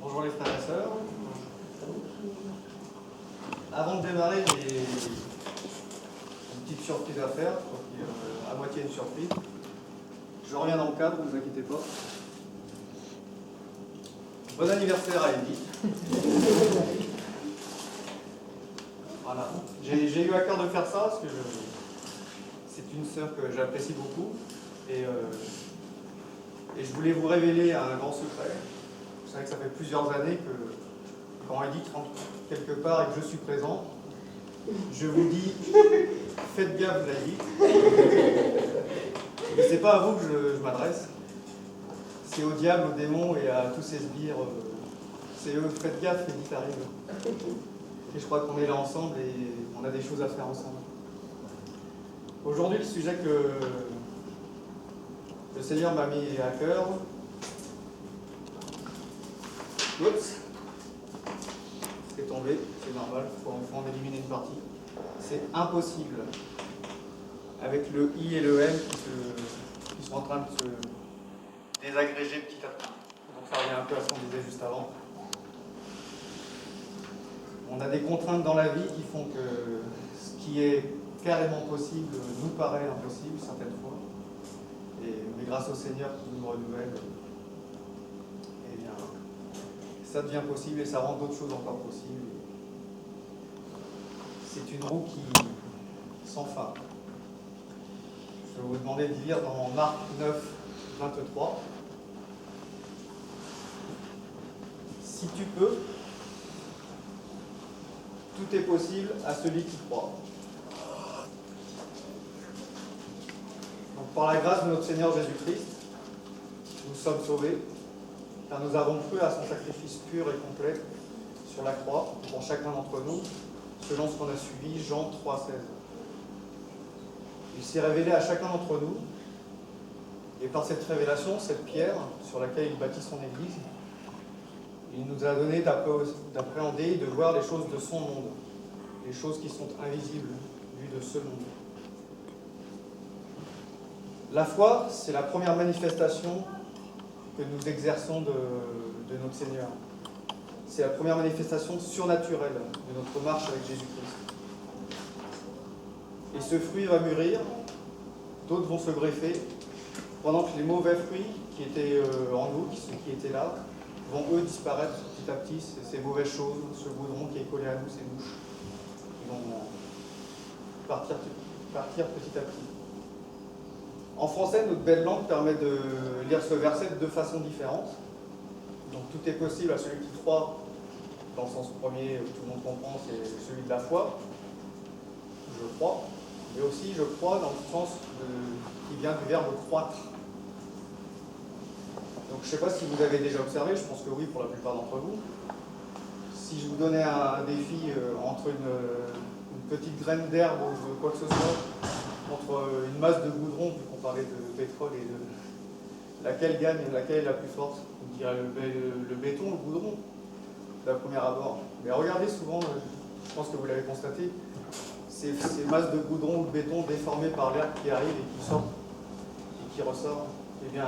Bonjour les frères et sœurs. Avant de démarrer, j'ai une petite surprise à faire, à moitié une surprise. Je reviens dans le cadre, ne vous inquiétez pas. Bon anniversaire à Edith. Voilà. J'ai eu à cœur de faire ça parce que c'est une sœur que j'apprécie beaucoup et je voulais vous révéler un grand secret. Vous savez que ça fait plusieurs années que quand Edith rentre quelque part et que je suis présent, je vous dis faites gaffe Edith. Mais c'est pas à vous que je m'adresse, c'est au diable, aux démons et à tous ces sbires. C'est eux, faites gaffe, Edith arrive. Et je crois qu'on est là ensemble et on a des choses à faire ensemble. Aujourd'hui, le sujet que le Seigneur m'a mis à cœur. Oups, c'est tombé, c'est normal, il faut en éliminer une partie. C'est impossible. Avec le I et le M qui sont en train de se désagréger petit à petit. Donc ça revient un peu à ce qu'on disait juste avant. On a des contraintes dans la vie qui font que ce qui est carrément possible nous paraît impossible certaines fois. Mais grâce au Seigneur qui nous renouvelle, eh bien, ça devient possible et ça rend d'autres choses encore possibles. C'est une roue qui sans fin. Je vais vous demander de lire dans Marc 9, 23. Si tu peux, tout est possible à celui qui croit. Donc, par la grâce de notre Seigneur Jésus-Christ, nous sommes sauvés, car nous avons cru à son sacrifice pur et complet sur la croix pour chacun d'entre nous, selon ce qu'on a suivi, Jean 3, 16. Il s'est révélé à chacun d'entre nous, et par cette révélation, cette pierre sur laquelle il bâtit son Église, il nous a donné d'appréhender et de voir les choses de son monde, les choses qui sont invisibles, vues de ce monde. La foi, c'est la première manifestation que nous exerçons de notre Seigneur. C'est la première manifestation surnaturelle de notre marche avec Jésus-Christ. Et ce fruit va mûrir, d'autres vont se greffer, pendant que les mauvais fruits qui étaient en nous, qui étaient là, vont eux disparaître petit à petit, ces mauvaises choses, ce goudron qui est collé à nous, ces mouches, qui vont partir petit à petit. En français, notre belle langue permet de lire ce verset de deux façons différentes. Donc tout est possible à celui qui croit, dans le sens premier, que tout le monde comprend, c'est celui de la foi. Je crois. Mais aussi, je crois dans le sens qui vient du verbe croître. Donc je ne sais pas si vous avez déjà observé, je pense que oui pour la plupart d'entre vous. Si je vous donnais un défi entre une petite graine d'herbe ou de quoi que ce soit, contre une masse de goudron, vu qu'on parlait de pétrole et de laquelle gagne, laquelle est la plus forte, on dirait le béton, le goudron, d'un premier abord. Mais regardez souvent, je pense que vous l'avez constaté, ces masses de goudron ou de béton déformées par l'air qui arrive et qui sort et qui ressort. Eh bien,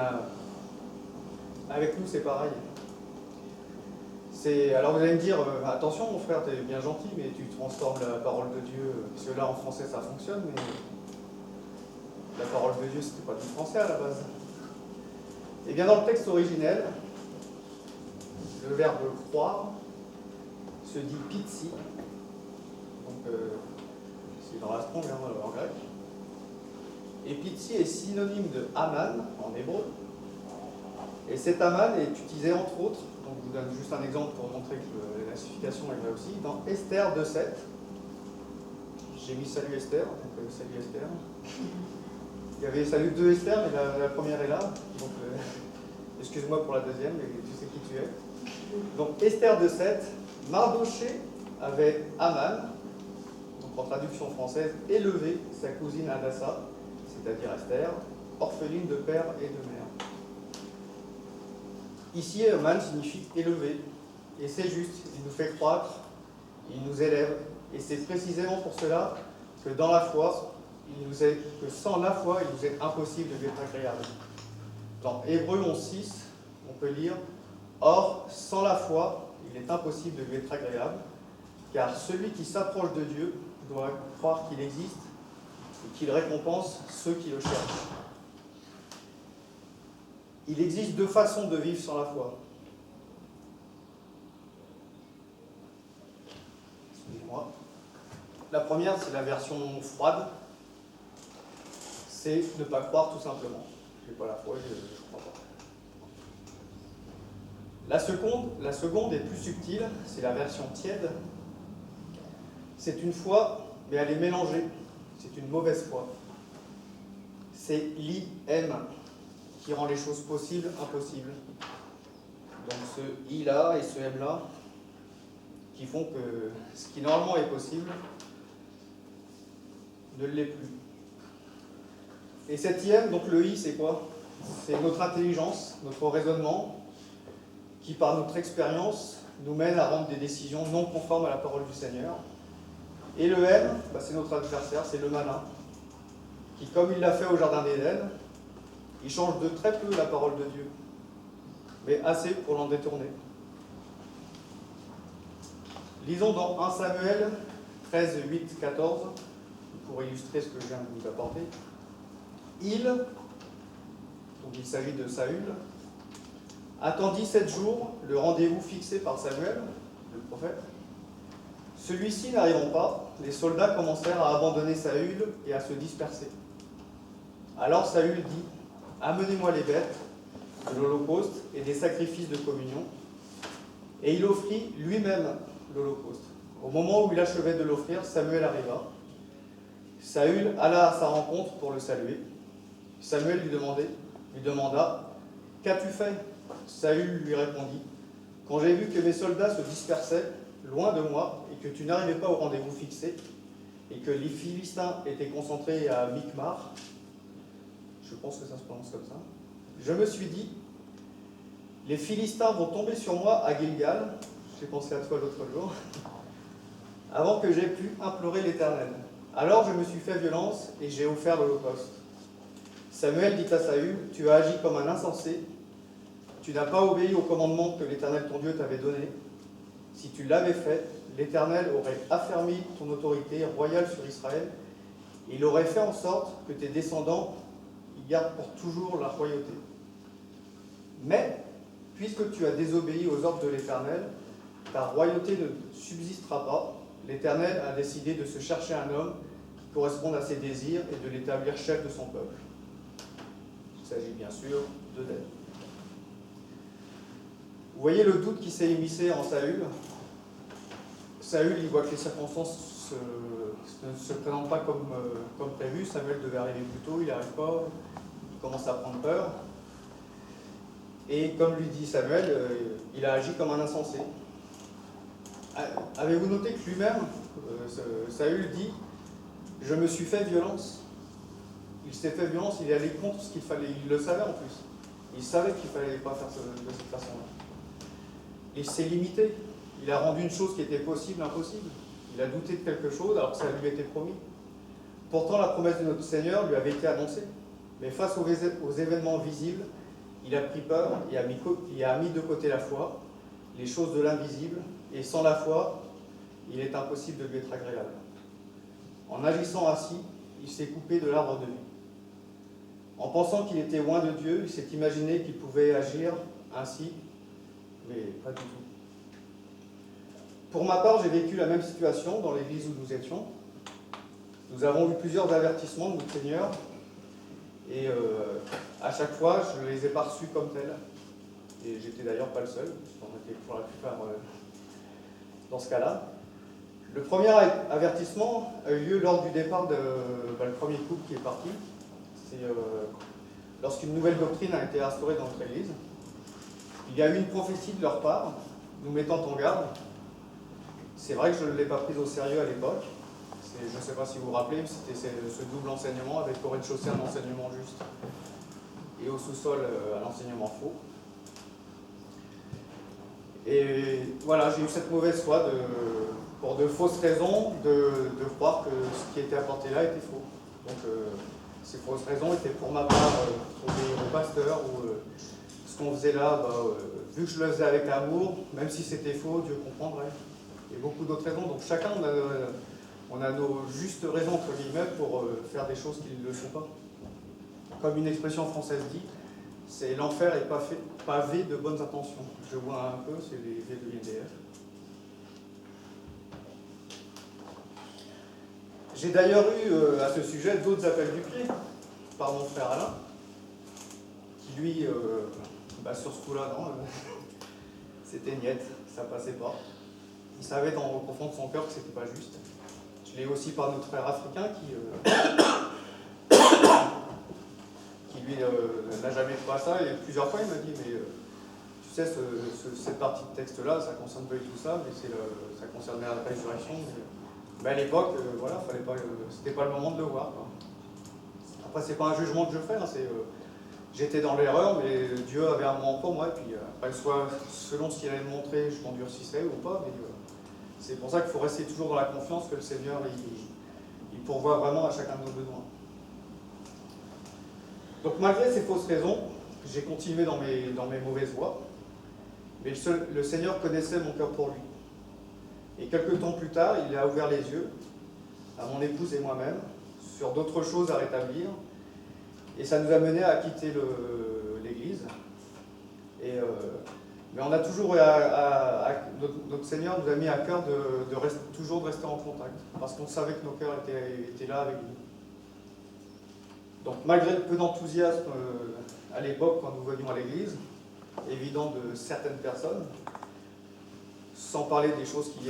avec nous, c'est pareil. Alors vous allez me dire, attention mon frère, tu es bien gentil, mais tu transformes la parole de Dieu, parce que là en français ça fonctionne, mais la parole de Dieu c'était pas du français à la base. Et bien dans le texte originel, le verbe croire se dit pitsi, donc c'est dans la Strong en grec. Et pitsi est synonyme de aman en hébreu. Et cet aman est utilisé entre autres, donc je vous donne juste un exemple pour montrer que la signification est vraie aussi, dans Esther 2.7. J'ai mis salut Esther, donc salut Esther. Il y avait salut 2 Esther, mais la première est là, donc excuse-moi pour la deuxième, mais tu sais qui tu es. Donc Esther 2.7, Mardoché avait Aman, donc en traduction française, élevé sa cousine Hadassa, c'est-à-dire Esther, orpheline de père et de mère. Ici, Aman signifie élever, et c'est juste, il nous fait croître, il nous élève, et c'est précisément pour cela que dans la foi, que sans la foi, il nous est impossible de lui être agréable. Dans Hébreux 11.6, on peut lire Or, sans la foi, il est impossible de lui être agréable, car celui qui s'approche de Dieu doit croire qu'il existe et qu'il récompense ceux qui le cherchent. Il existe deux façons de vivre sans la foi. Excusez-moi. La première, c'est la version froide. C'est ne pas croire tout simplement. Je n'ai pas la foi, je ne crois pas. La seconde est plus subtile, c'est la version tiède. C'est une foi, mais elle est mélangée. C'est une mauvaise foi. C'est l'IM qui rend les choses possibles impossibles. Donc ce I-là et ce M-là qui font que ce qui normalement est possible ne l'est plus. Et cet IM, donc le I, c'est quoi? C'est notre intelligence, notre raisonnement, qui par notre expérience nous mène à rendre des décisions non conformes à la parole du Seigneur. Et le M, c'est notre adversaire, c'est le malin, qui, comme il l'a fait au Jardin d'Éden, il change de très peu la parole de Dieu, mais assez pour l'en détourner. Lisons dans 1 Samuel 13, 8, 14, pour illustrer ce que je viens de vous apporter. Donc il s'agit de Saül, attendit 7 jours le rendez-vous fixé par Samuel, le prophète. Celui-ci n'arrivant pas, les soldats commencèrent à abandonner Saül et à se disperser. Alors Saül dit, « Amenez-moi les bêtes de l'holocauste et des sacrifices de communion. » Et il offrit lui-même l'holocauste. Au moment où il achevait de l'offrir, Samuel arriva. Saül alla à sa rencontre pour le saluer. Samuel lui demanda, « Qu'as-tu fait » Saül lui répondit, « Quand j'ai vu que mes soldats se dispersaient loin de moi et que tu n'arrivais pas au rendez-vous fixé et que les Philistins étaient concentrés à Micmar, je pense que ça se prononce comme ça, je me suis dit, les Philistins vont tomber sur moi à Gilgal, j'ai pensé à toi l'autre jour, avant que j'aie pu implorer l'Éternel. Alors je me suis fait violence et j'ai offert l'holocauste. Samuel dit à Saül, tu as agi comme un insensé, tu n'as pas obéi au commandement que l'Éternel ton Dieu t'avait donné. Si tu l'avais fait, l'Éternel aurait affermi ton autorité royale sur Israël et il aurait fait en sorte que tes descendants y gardent pour toujours la royauté. Mais, puisque tu as désobéi aux ordres de l'Éternel, ta royauté ne subsistera pas. L'Éternel a décidé de se chercher un homme qui corresponde à ses désirs et de l'établir chef de son peuple. Il s'agit bien sûr de David. Vous voyez le doute qui s'est immiscé en Saül. Saül, il voit que les circonstances ne se présentent pas comme prévu. Samuel devait arriver plus tôt, il n'arrive pas, il commence à prendre peur. Et comme lui dit Samuel, il a agi comme un insensé. Avez-vous noté que lui-même, Saül dit, je me suis fait violence. Il s'est fait violence, il est allé contre ce qu'il fallait, il le savait en plus. Il savait qu'il ne fallait pas faire de cette façon-là. Il s'est limité. Il a rendu une chose qui était possible, impossible. Il a douté de quelque chose alors que ça lui était promis. Pourtant, la promesse de notre Seigneur lui avait été annoncée. Mais face aux événements visibles, il a pris peur et a mis de côté la foi, les choses de l'invisible, et sans la foi, il est impossible de lui être agréable. En agissant ainsi, il s'est coupé de l'arbre de vie. En pensant qu'il était loin de Dieu, il s'est imaginé qu'il pouvait agir ainsi, mais pas du tout. Pour ma part, j'ai vécu la même situation dans l'église où nous étions. Nous avons eu plusieurs avertissements de notre Seigneur, et à chaque fois, je ne les ai pas reçus comme tels. Et j'étais d'ailleurs pas le seul, on était pour la plupart dans ce cas-là. Le premier avertissement a eu lieu lors du départ de le premier couple qui est parti. C'est lorsqu'une nouvelle doctrine a été instaurée dans notre église. Il y a eu une prophétie de leur part, nous mettant en garde. C'est vrai que je ne l'ai pas prise au sérieux à l'époque. Je ne sais pas si vous vous rappelez, mais c'était ce double enseignement avec au rez-de-chaussée un enseignement juste et au sous-sol un enseignement faux. Et voilà, j'ai eu cette mauvaise foi pour de fausses raisons de croire que ce qui était apporté là était faux. Donc ces fausses raisons étaient pour ma part obéir au pasteur ou ce qu'on faisait là, vu que je le faisais avec amour, même si c'était faux, Dieu comprendrait. Et beaucoup d'autres raisons. Donc chacun, on a nos justes raisons, entre guillemets, pour faire des choses qui ne le sont pas. Comme une expression française dit, c'est l'enfer est pavé de bonnes intentions. Je vois un peu, c'est les V de l'INDF. J'ai d'ailleurs eu à ce sujet d'autres appels du pied par mon frère Alain, qui lui, sur ce coup-là, non, c'était niette, ça passait pas. Il savait au profond de son cœur que c'était pas juste. Je l'ai aussi par notre frère africain qui lui n'a jamais fait ça, et plusieurs fois il m'a dit, mais tu sais, cette partie de texte-là, ça concerne pas du tout ça, mais ça concernait la résurrection. Mais à l'époque, voilà, c'était pas le moment de le voir, quoi. Après, c'est pas un jugement que je fais, hein, j'étais dans l'erreur, mais Dieu avait un moment pour moi, et puis après, soit selon ce qu'il allait me montrer, je m'endurcissais ou pas, mais c'est pour ça qu'il faut rester toujours dans la confiance que le Seigneur, il pourvoit vraiment à chacun de nos besoins. Donc malgré ces fausses raisons, j'ai continué dans mes mauvaises voies, mais le Seigneur connaissait mon cœur pour lui. Et quelques temps plus tard, il a ouvert les yeux à mon épouse et moi-même sur d'autres choses à rétablir, et ça nous a mené à quitter l'Église. Mais on a toujours, notre Seigneur nous a mis à cœur toujours de rester en contact, parce qu'on savait que nos cœurs étaient là avec nous. Donc malgré le peu d'enthousiasme à l'époque quand nous venions à l'église, évident de certaines personnes, sans parler des choses qui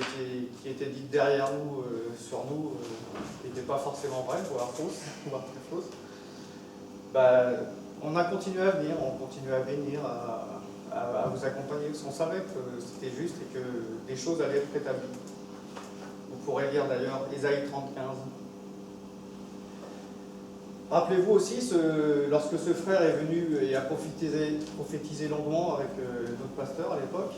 étaient dites derrière nous, sur nous, qui n'étaient pas forcément vraies, voire fausses, voire très fausses, on a continué à venir, à vous accompagner, parce qu'on savait que c'était juste et que des choses allaient être rétablies. Vous pourrez lire d'ailleurs Ésaïe 30, 15. Rappelez-vous aussi, lorsque ce frère est venu et a prophétisé longuement avec notre pasteur à l'époque.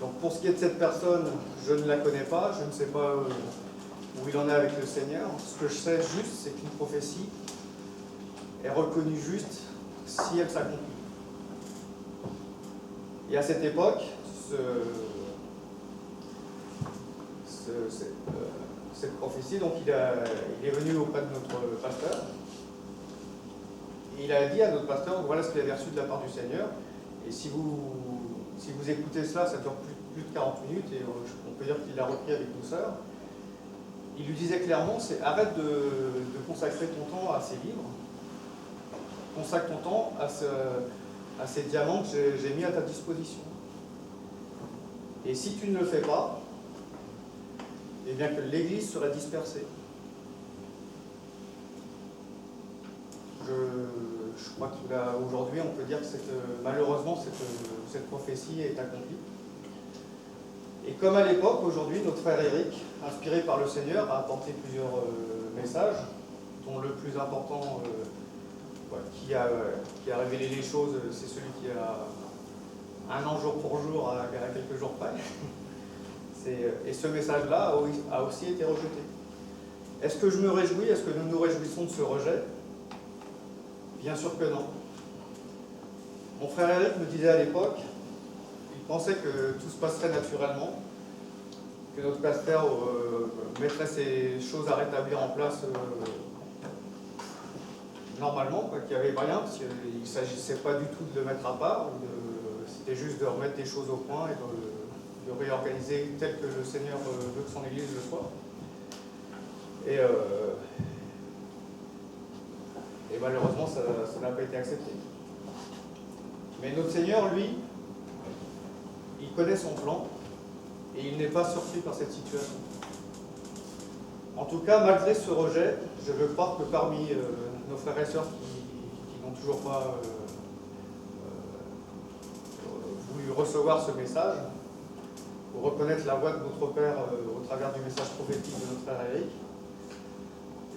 Donc pour ce qui est de cette personne, je ne la connais pas, je ne sais pas où il en est avec le Seigneur. Ce que je sais juste, c'est qu'une prophétie est reconnue juste si elle s'accomplit. Et à cette époque, cette prophétie, donc il est venu auprès de notre pasteur, et il a dit à notre pasteur, voilà ce qu'il avait reçu de la part du Seigneur, et si vous écoutez cela, ça dure plus de 40 minutes, et on peut dire qu'il l'a repris avec douceur. Il lui disait clairement, c'est arrête de consacrer ton temps à ces livres, consacre ton temps à ces diamants que j'ai mis à ta disposition. Et si tu ne le fais pas, eh bien que l'Église serait dispersée. Je crois qu'aujourd'hui, on peut dire que malheureusement, cette prophétie est accomplie. Et comme à l'époque, aujourd'hui, notre frère Eric, inspiré par le Seigneur, a apporté plusieurs messages, dont le plus important, qui a révélé les choses, c'est celui qui a un an jour pour jour à quelques jours près. Et ce message-là a aussi été rejeté. Est-ce que je me réjouis? Est-ce que nous nous réjouissons de ce rejet? Bien sûr que non. Mon frère Eric me disait à l'époque, il pensait que tout se passerait naturellement, que notre pasteur mettrait ces choses à rétablir en place normalement, qu'il n'y avait rien, parce qu'il ne s'agissait pas du tout de le mettre à part, c'était juste de remettre des choses au point et de réorganiser tel que le Seigneur veut que son Église le soit. Et malheureusement, ça n'a pas été accepté. Mais notre Seigneur, lui, il connaît son plan et il n'est pas surpris par cette situation. En tout cas, malgré ce rejet, je veux croire que parmi nos frères et sœurs qui n'ont toujours pas voulu recevoir ce message, pour reconnaître la voix de notre Père au travers du message prophétique de notre frère Eric,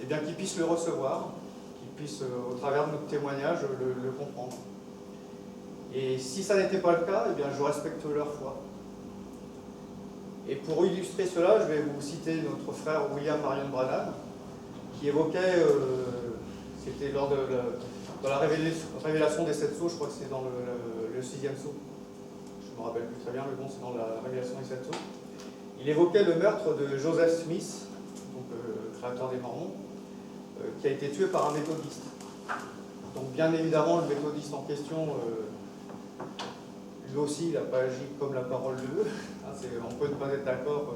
et bien qu'ils puissent le recevoir, qu'ils puissent, au travers de notre témoignage, le comprendre. Et si ça n'était pas le cas, eh bien je respecte leur foi. Et pour illustrer cela, je vais vous citer notre frère William Marion Branham, qui évoquait, c'était dans la révélation des 7 sceaux, je crois que c'est dans le 6e sceau. Je ne me rappelle plus très bien, mais bon, c'est dans la Révélation des 7 sceaux. Il évoquait le meurtre de Joseph Smith, donc créateur des Mormons, qui a été tué par un méthodiste. Donc bien évidemment, le méthodiste en question, lui aussi, il n'a pas agi comme la parole de Dieu. On peut ne pas être d'accord,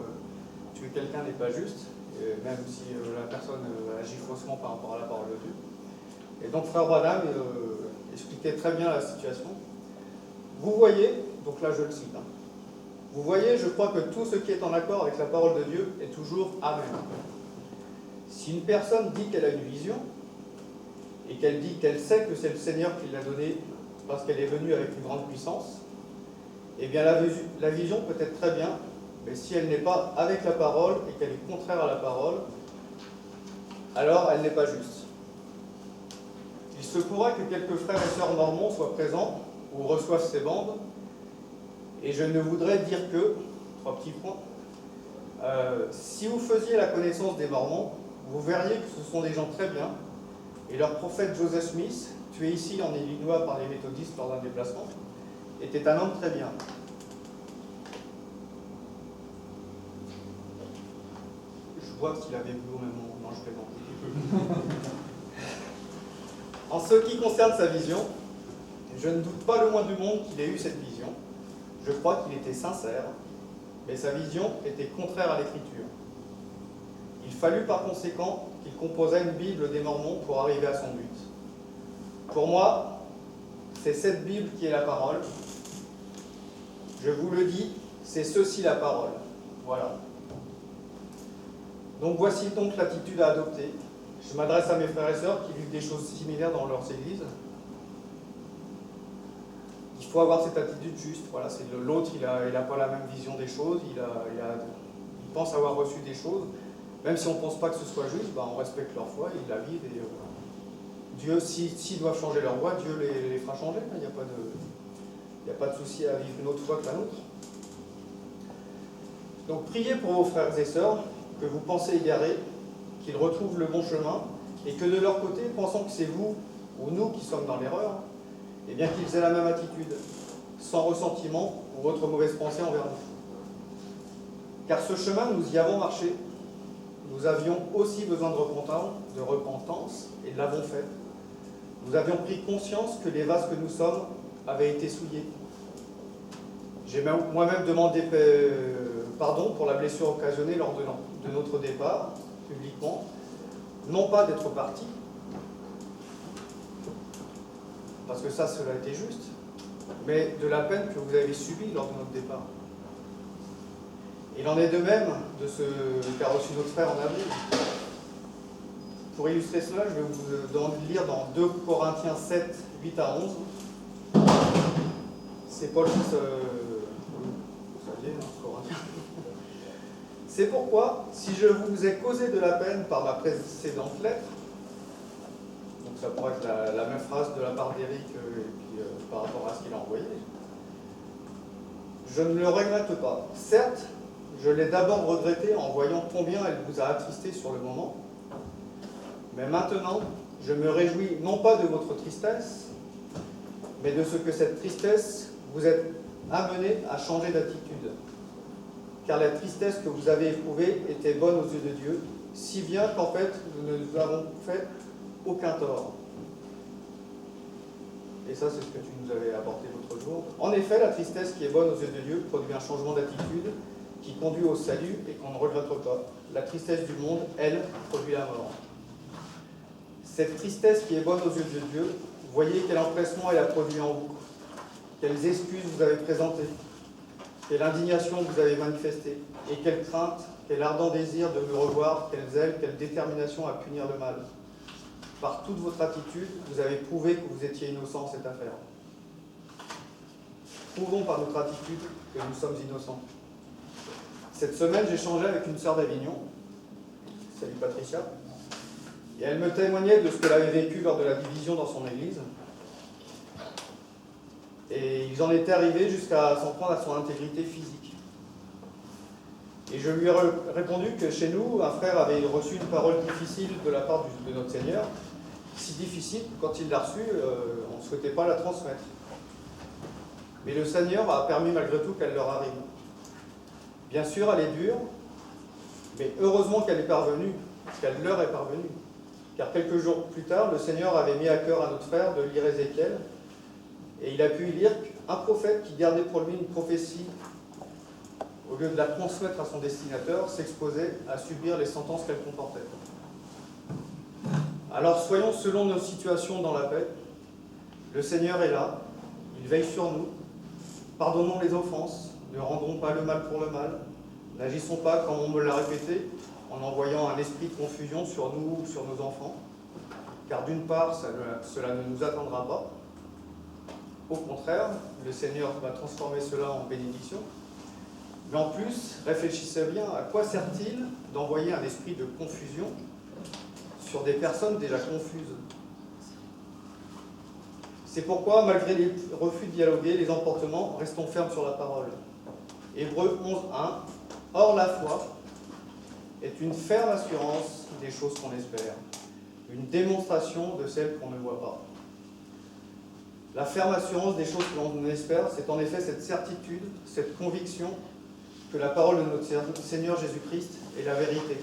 tuer quelqu'un n'est pas juste, même si la personne agit faussement par rapport à la parole de Dieu. Et donc frère Branham expliquait très bien la situation. Vous voyez, donc là je le cite, vous voyez, je crois que tout ce qui est en accord avec la parole de Dieu est toujours Amen. Si une personne dit qu'elle a une vision, et qu'elle dit qu'elle sait que c'est le Seigneur qui l'a donnée parce qu'elle est venue avec une grande puissance, eh bien la vision peut être très bien, mais si elle n'est pas avec la parole et qu'elle est contraire à la parole, alors elle n'est pas juste. Il se pourra que quelques frères et sœurs mormons soient présents ou reçoivent ces bandes, et je ne voudrais dire que, 3 petits points, si vous faisiez la connaissance des Mormons, vous verriez que ce sont des gens très bien, et leur prophète Joseph Smith, tué ici en Illinois par les méthodistes lors d'un déplacement, était un homme très bien. Je vois qu'il avait bu au même moment. Non, je plaisante. En ce qui concerne sa vision, je ne doute pas le moins du monde qu'il ait eu cette vision. Je crois qu'il était sincère, mais sa vision était contraire à l'Écriture. Il fallut par conséquent qu'il composât une Bible des Mormons pour arriver à son but. Pour moi, c'est cette Bible qui est la parole. Je vous le dis, c'est ceci la parole. Voilà. Donc voici donc l'attitude à adopter. Je m'adresse à mes frères et sœurs qui vivent des choses similaires dans leurs églises. Il faut avoir cette attitude juste. Voilà, c'est l'autre, il n'a pas la même vision des choses, il pense avoir reçu des choses. Même si on ne pense pas que ce soit juste, on respecte leur foi, ils la vivent. Et Dieu, s'ils doivent changer leur voie, Dieu les fera changer. Il n'y a pas de souci à vivre une autre foi que la nôtre. Donc priez pour vos frères et sœurs que vous pensez égarés, qu'ils retrouvent le bon chemin, et que de leur côté, pensant que c'est vous ou nous qui sommes dans l'erreur, eh bien qu'ils aient la même attitude, sans ressentiment ou autre mauvaise pensée envers nous. Car ce chemin, nous y avons marché, nous avions aussi besoin de repentance, et nous l'avons fait. Nous avions pris conscience que les vases que nous sommes avaient été souillés. J'ai moi-même demandé pardon pour la blessure occasionnée lors de notre départ, publiquement, non pas d'être parti, parce que ça, cela était juste, mais de la peine que vous avez subie lors de notre départ. Il en est de même de ce qu'a reçu notre frère en avril. Pour illustrer cela, je vais vous demander de lire dans 2 Corinthiens 7, 8 à 11. C'est Paul qui Corinthiens. C'est pourquoi, si je vous ai causé de la peine par ma précédente lettre, donc ça pourrait être la même phrase de la part d'Éric par rapport à ce qu'il a envoyé, je ne le regrette pas. Certes, je l'ai d'abord regretté en voyant combien elle vous a attristé sur le moment, mais maintenant, je me réjouis non pas de votre tristesse, mais de ce que cette tristesse vous ait amené à changer d'attitude. Car la tristesse que vous avez éprouvée était bonne aux yeux de Dieu, si bien qu'en fait, nous ne nous avons fait aucun tort. Et ça, c'est ce que tu nous avais apporté l'autre jour. En effet, la tristesse qui est bonne aux yeux de Dieu produit un changement d'attitude qui conduit au salut et qu'on ne regrette pas. La tristesse du monde, elle, produit la mort. Cette tristesse qui est bonne aux yeux de Dieu, voyez quel empressement elle a produit en vous, quelles excuses vous avez présentées, quelle indignation vous avez manifestée, et quelle crainte, quel ardent désir de me revoir, quel zèle, quelle détermination à punir le mal. Par toute votre attitude, vous avez prouvé que vous étiez innocent en cette affaire. Prouvons par notre attitude que nous sommes innocents. Cette semaine, j'ai échangé avec une sœur d'Avignon, salut Patricia, et elle me témoignait de ce qu'elle avait vécu lors de la division dans son église. Et ils en étaient arrivés jusqu'à s'en prendre à son intégrité physique. Et je lui ai répondu que chez nous, un frère avait reçu une parole difficile de la part de notre Seigneur, si difficile, quand il l'a reçue, on ne souhaitait pas la transmettre. Mais le Seigneur a permis malgré tout qu'elle leur arrive. Bien sûr, elle est dure, mais heureusement qu'elle est parvenue, qu'elle leur est parvenue. Car quelques jours plus tard, le Seigneur avait mis à cœur à notre frère de lire Ézéchiel, et il a pu y lire qu'un prophète qui gardait pour lui une prophétie, au lieu de la transmettre à son destinateur, s'exposait à subir les sentences qu'elle comportait. Alors soyons selon nos situations dans la paix. Le Seigneur est là, il veille sur nous. Pardonnons les offenses, ne rendons pas le mal pour le mal. N'agissons pas, comme on me l'a répété, en envoyant un esprit de confusion sur nous ou sur nos enfants. Car d'une part, cela ne nous atteindra pas. Au contraire, le Seigneur va transformer cela en bénédiction. Mais en plus, réfléchissez bien, à quoi sert-il d'envoyer un esprit de confusion sur des personnes déjà confuses? C'est pourquoi, malgré les refus de dialoguer, les emportements, restons fermes sur la parole. Hébreux 11.1. Or, la foi est une ferme assurance des choses qu'on espère, une démonstration de celles qu'on ne voit pas. La ferme assurance des choses que l'on espère, c'est en effet cette certitude, cette conviction que la parole de notre Seigneur Jésus-Christ est la vérité.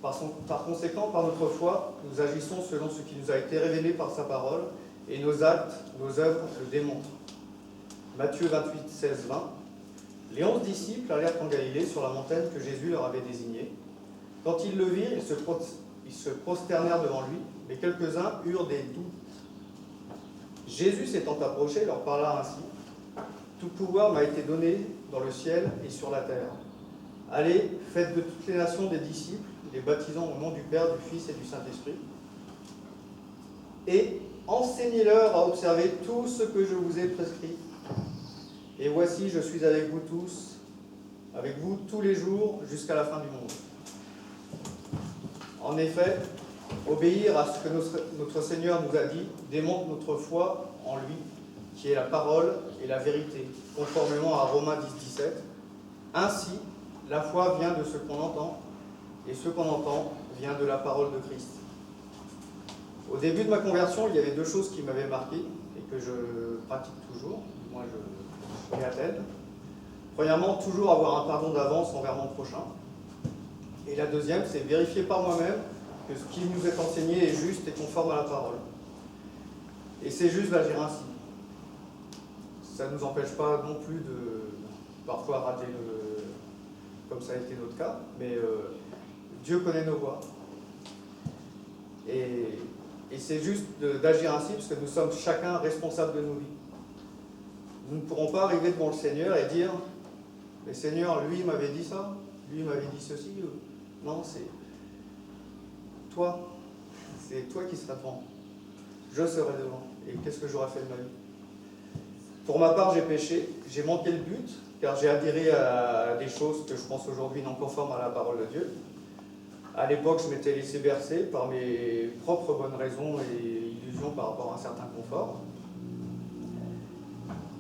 Par conséquent, par notre foi, nous agissons selon ce qui nous a été révélé par sa parole, et nos actes, nos œuvres le démontrent. Matthieu 28, 16, 20. Les 11 disciples allèrent en Galilée sur la montagne que Jésus leur avait désignée. Quand ils le virent, ils se prosternèrent devant lui, mais quelques-uns eurent des doutes. Jésus s'étant approché, leur parla ainsi. Tout pouvoir m'a été donné dans le ciel et sur la terre. Allez, faites de toutes les nations des disciples, les baptisant au nom du Père, du Fils et du Saint-Esprit, et enseignez-leur à observer tout ce que je vous ai prescrit. Et voici, je suis avec vous tous les jours, jusqu'à la fin du monde. En effet, obéir à ce que notre Seigneur nous a dit démontre notre foi en lui, qui est la parole et la vérité, conformément à Romains 10, 17. Ainsi, la foi vient de ce qu'on entend, et ce qu'on entend vient de la parole de Christ. Au début de ma conversion, il y avait deux choses qui m'avaient marqué et que je pratique toujours. Moi, je m'y attelle. Premièrement, toujours avoir un pardon d'avance envers mon prochain. Et la deuxième, c'est vérifier par moi-même que ce qui nous est enseigné est juste et conforme à la parole. Et c'est juste d'agir ainsi. Ça ne nous empêche pas non plus de parfois rater comme ça a été notre cas, mais Dieu connaît nos voies. Et c'est juste d'agir ainsi parce que nous sommes chacun responsables de nos vies. Nous ne pourrons pas arriver devant le Seigneur et dire « Mais Seigneur, lui m'avait dit ça, lui m'avait dit ceci. » Non, c'est toi. C'est toi qui seras devant. Je serai devant. Et qu'est-ce que j'aurai fait de ma vie? Pour ma part, j'ai péché, j'ai manqué le but, car j'ai adhéré à des choses que je pense aujourd'hui non conformes à la parole de Dieu. À l'époque, je m'étais laissé bercer par mes propres bonnes raisons et illusions par rapport à un certain confort.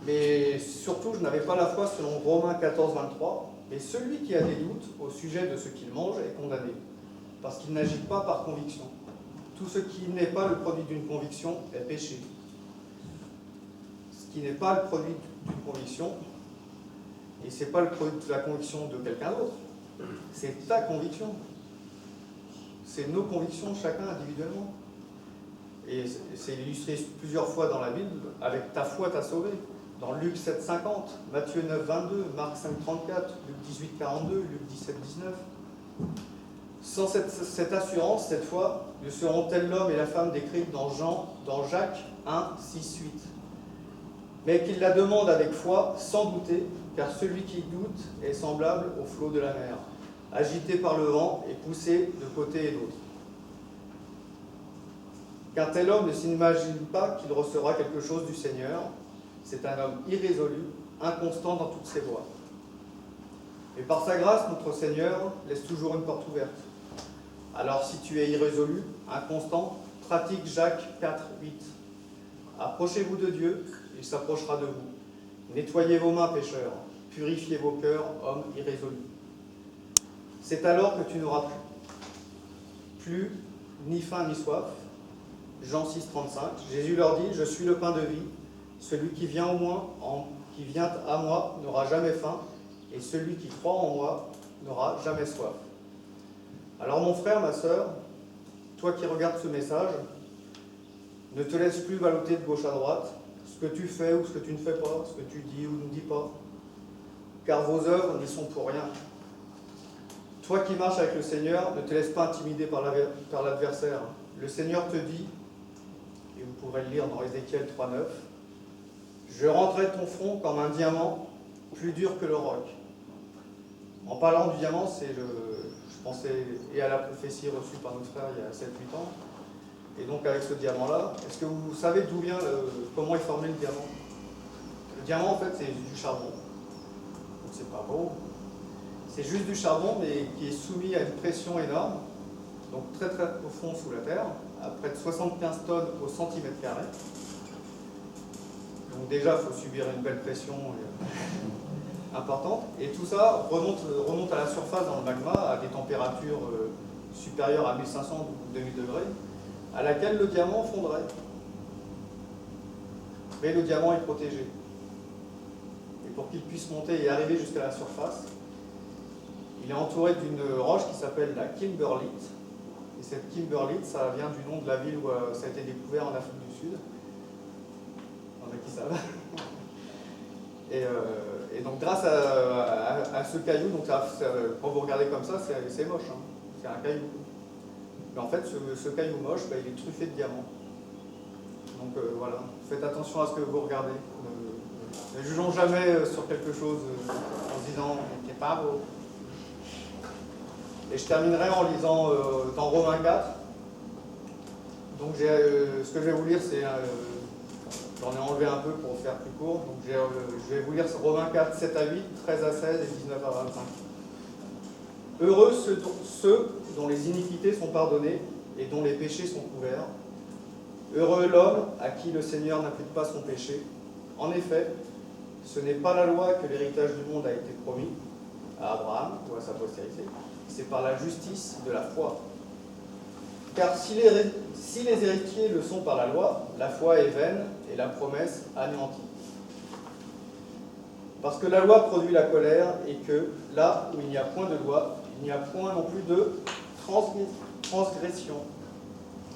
Mais surtout, je n'avais pas la foi selon Romains 14, 23. Et celui qui a des doutes au sujet de ce qu'il mange est condamné, parce qu'il n'agit pas par conviction. Tout ce qui n'est pas le produit d'une conviction est péché. Ce qui n'est pas le produit d'une conviction, et ce n'est pas le produit de la conviction de quelqu'un d'autre, c'est ta conviction. C'est nos convictions, chacun individuellement. Et c'est illustré plusieurs fois dans la Bible, avec ta foi t'a sauvé. Dans Luc 7, 50, Matthieu 9, 22, Marc 5, 34, Luc 18, 42, Luc 17, 19. Sans cette assurance, cette foi, ne seront tels l'homme et la femme décrits dans Jacques 1, 6, 8. Mais qu'ils la demandent avec foi, sans douter, car celui qui doute est semblable au flot de la mer, agité par le vent et poussé de côté et d'autre. Qu'un tel homme ne s'imagine pas qu'il recevra quelque chose du Seigneur. C'est un homme irrésolu, inconstant dans toutes ses voies. Mais par sa grâce, notre Seigneur laisse toujours une porte ouverte. Alors si tu es irrésolu, inconstant, pratique Jacques 4, 8. Approchez-vous de Dieu, il s'approchera de vous. Nettoyez vos mains, pécheurs, purifiez vos cœurs, hommes irrésolus. C'est alors que tu n'auras plus ni faim ni soif. Jean 6, 35. Jésus leur dit, je suis le pain de vie. Celui qui vient qui vient à moi n'aura jamais faim, et celui qui croit en moi n'aura jamais soif. Alors mon frère, ma sœur, toi qui regardes ce message, ne te laisse plus balloter de gauche à droite, ce que tu fais ou ce que tu ne fais pas, ce que tu dis ou ne dis pas, car vos œuvres n'y sont pour rien. Toi qui marches avec le Seigneur, ne te laisse pas intimider par l'adversaire. Le Seigneur te dit, et vous pourrez le lire dans Ézéchiel 3,9, « Je rendrai ton front comme un diamant, plus dur que le roc. » En parlant du diamant, je pensais et à la prophétie reçue par notre frère il y a 7-8 ans, et donc avec ce diamant-là, est-ce que vous savez d'où vient, comment est formé le diamant? Le diamant, en fait, c'est du charbon. Donc c'est pas beau. C'est juste du charbon, mais qui est soumis à une pression énorme, donc très très profond sous la terre, à près de 75 tonnes au centimètre carré. Donc déjà, il faut subir une belle pression importante. Et tout ça remonte à la surface dans le magma, à des températures supérieures à 1500 ou 2000 degrés, à laquelle le diamant fondrait. Mais le diamant est protégé. Et pour qu'il puisse monter et arriver jusqu'à la surface, il est entouré d'une roche qui s'appelle la kimberlite. Et cette kimberlite, ça vient du nom de la ville où ça a été découvert en Afrique du Sud. Il y en a qui savent. Et donc grâce à ce caillou, donc quand vous regardez comme ça, c'est moche. Hein. C'est un caillou. Mais en fait, ce caillou moche, il est truffé de diamants. Donc voilà, faites attention à ce que vous regardez. Ne jugeons jamais sur quelque chose en se disant « c'est pas beau ». Et je terminerai en lisant dans Romains 4. Donc ce que je vais vous lire, c'est... j'en ai enlevé un peu pour faire plus court. Donc je vais vous lire Romains 4, 7 à 8, 13 à 16 et 19 à 25. Heureux ceux dont les iniquités sont pardonnées et dont les péchés sont couverts. Heureux l'homme à qui le Seigneur n'impute pas son péché. En effet, ce n'est pas la loi que l'héritage du monde a été promis à Abraham ou à sa postérité. C'est par la justice de la foi. Car si les héritiers le sont par la loi, la foi est vaine et la promesse anéantie. Parce que la loi produit la colère et que là où il n'y a point de loi, il n'y a point non plus de transgression.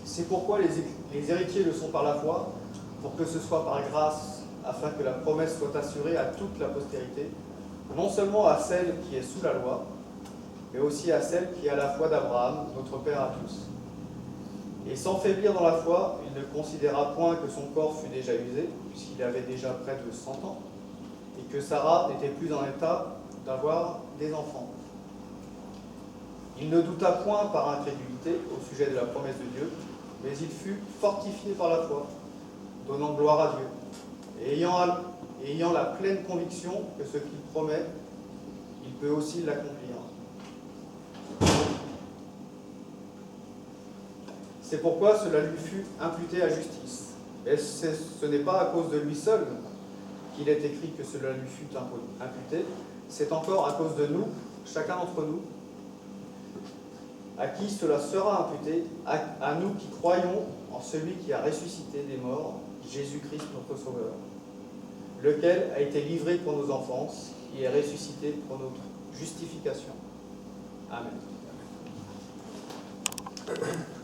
C'est pourquoi les héritiers le sont par la foi, pour que ce soit par grâce, afin que la promesse soit assurée à toute la postérité, non seulement à celle qui est sous la loi, mais aussi à celle qui est à la foi d'Abraham, notre Père à tous. Et sans faiblir dans la foi, il ne considéra point que son corps fût déjà usé, puisqu'il avait déjà près de 100 ans, et que Sarah n'était plus en état d'avoir des enfants. Il ne douta point par incrédulité au sujet de la promesse de Dieu, mais il fut fortifié par la foi, donnant gloire à Dieu, et ayant la pleine conviction que ce qu'il promet, il peut aussi l'accomplir. C'est pourquoi cela lui fut imputé à justice. Et ce n'est pas à cause de lui seul qu'il est écrit que cela lui fut imputé, c'est encore à cause de nous, chacun d'entre nous, à qui cela sera imputé, à nous qui croyons en celui qui a ressuscité des morts, Jésus-Christ notre Sauveur, lequel a été livré pour nos enfances et est ressuscité pour notre justification. Amen.